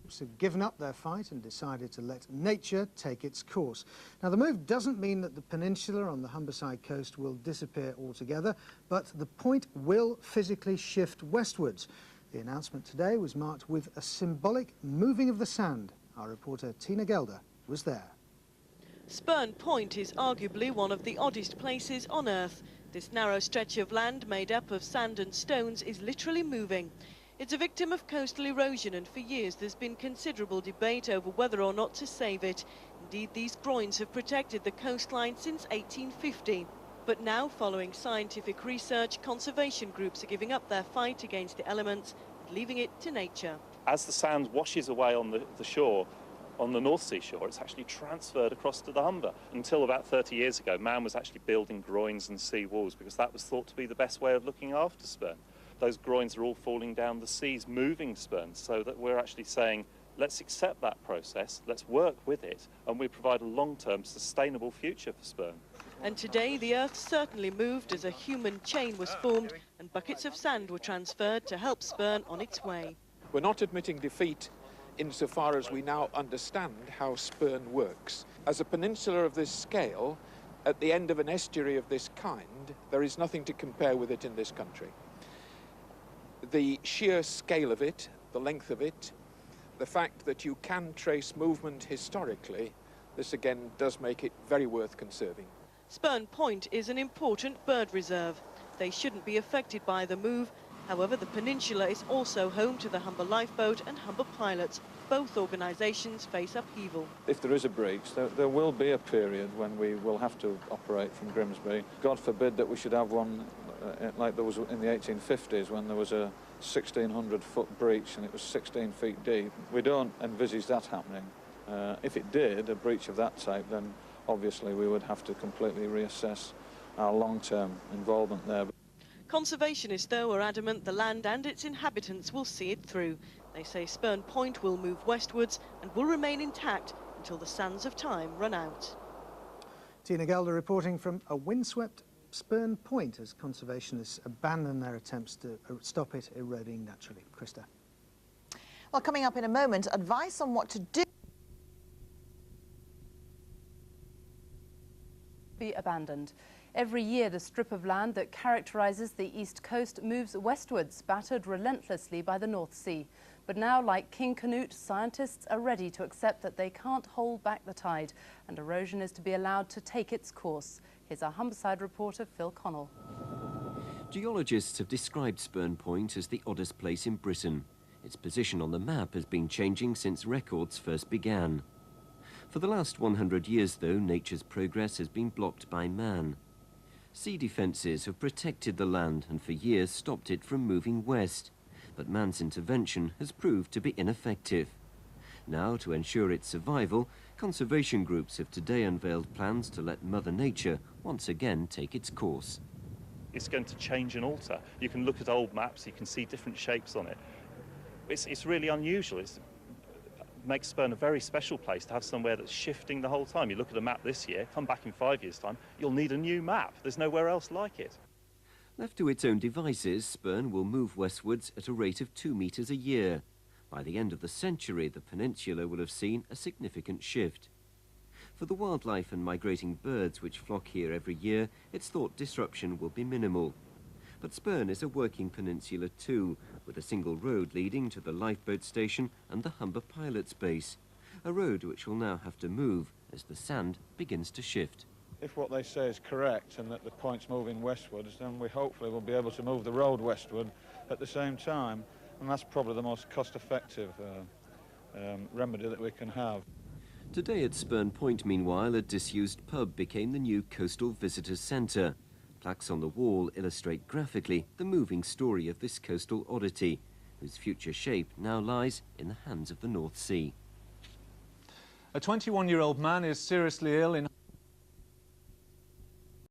groups have given up their fight and decided to let nature take its course. Now, the move doesn't mean that the peninsula on the Humberside coast will disappear altogether, but the point will physically shift westwards. The announcement today was marked with a symbolic moving of the sand. Our reporter Tina Gelder was there. Spurn Point is arguably one of the oddest places on Earth. This narrow stretch of land made up of sand and stones is literally moving. It's a victim of coastal erosion, and for years there's been considerable debate over whether or not to save it. Indeed, these groins have protected the coastline since 1850. But now, following scientific research, conservation groups are giving up their fight against the elements and leaving it to nature. As the sand washes away on the shore, on the North Sea shore, it's actually transferred across to the Humber. Until about 30 years ago, man was actually building groins and sea walls because that was thought to be the best way of looking after Spurn. Those groins are all falling down the seas, moving Spurn, so that we're actually saying, let's accept that process, let's work with it, and we provide a long-term sustainable future for Spurn. And today, the Earth certainly moved as a human chain was formed and buckets of sand were transferred to help Spurn on its way. We're not admitting defeat insofar as we now understand how Spurn works. As a peninsula of this scale, at the end of an estuary of this kind, there is nothing to compare with it in this country. The sheer scale of it, the length of it, the fact that you can trace movement historically, this again does make it very worth conserving. Spurn Point is an important bird reserve. They shouldn't be affected by the move. However, the peninsula is also home to the Humber Lifeboat and Humber Pilots. Both organisations face upheaval. If there is a breach, there will be a period when we will have to operate from Grimsby. God forbid that we should have one like there was in the 1850s when there was a 1,600-foot breach and it was 16 feet deep. We don't envisage that happening. If it did, a breach of that type, then obviously we would have to completely reassess our long-term involvement there. Conservationists, though, are adamant the land and its inhabitants will see it through. They say Spurn Point will move westwards and will remain intact until the sands of time run out. Tina Gelder reporting from a windswept Spurn Point as conservationists abandon their attempts to stop it eroding naturally. Krista. Well, coming up in a moment, advice on what to do. Be abandoned. Every year, the strip of land that characterises the east coast moves westwards, battered relentlessly by the North Sea. But now, like King Canute, scientists are ready to accept that they can't hold back the tide, and erosion is to be allowed to take its course. Here's our Humberside reporter, Phil Connell. Geologists have described Spurn Point as the oddest place in Britain. Its position on the map has been changing since records first began. For the last 100 years, though, nature's progress has been blocked by man. Sea defences have protected the land and for years stopped it from moving west. But man's intervention has proved to be ineffective. Now, to ensure its survival, conservation groups have today unveiled plans to let Mother Nature once again take its course. It's going to change and alter. You can look at old maps, you can see different shapes on it. It's really unusual. It makes Spurn a very special place to have somewhere that's shifting the whole time. You look at a map this year, come back in 5 years' time, you'll need a new map. There's nowhere else like it. Left to its own devices, Spurn will move westwards at a rate of 2 metres a year. By the end of the century, the peninsula will have seen a significant shift. For the wildlife and migrating birds which flock here every year, it's thought disruption will be minimal. But Spurn is a working peninsula too, with a single road leading to the lifeboat station and the Humber Pilots base. A road which will now have to move as the sand begins to shift. If what they say is correct and that the point's moving westwards, then we hopefully will be able to move the road westward at the same time. And that's probably the most cost-effective remedy that we can have. Today at Spurn Point, meanwhile, a disused pub became the new coastal visitors' centre. Plaques on the wall illustrate graphically the moving story of this coastal oddity, whose future shape now lies in the hands of the North Sea. A 21-year-old man is seriously ill in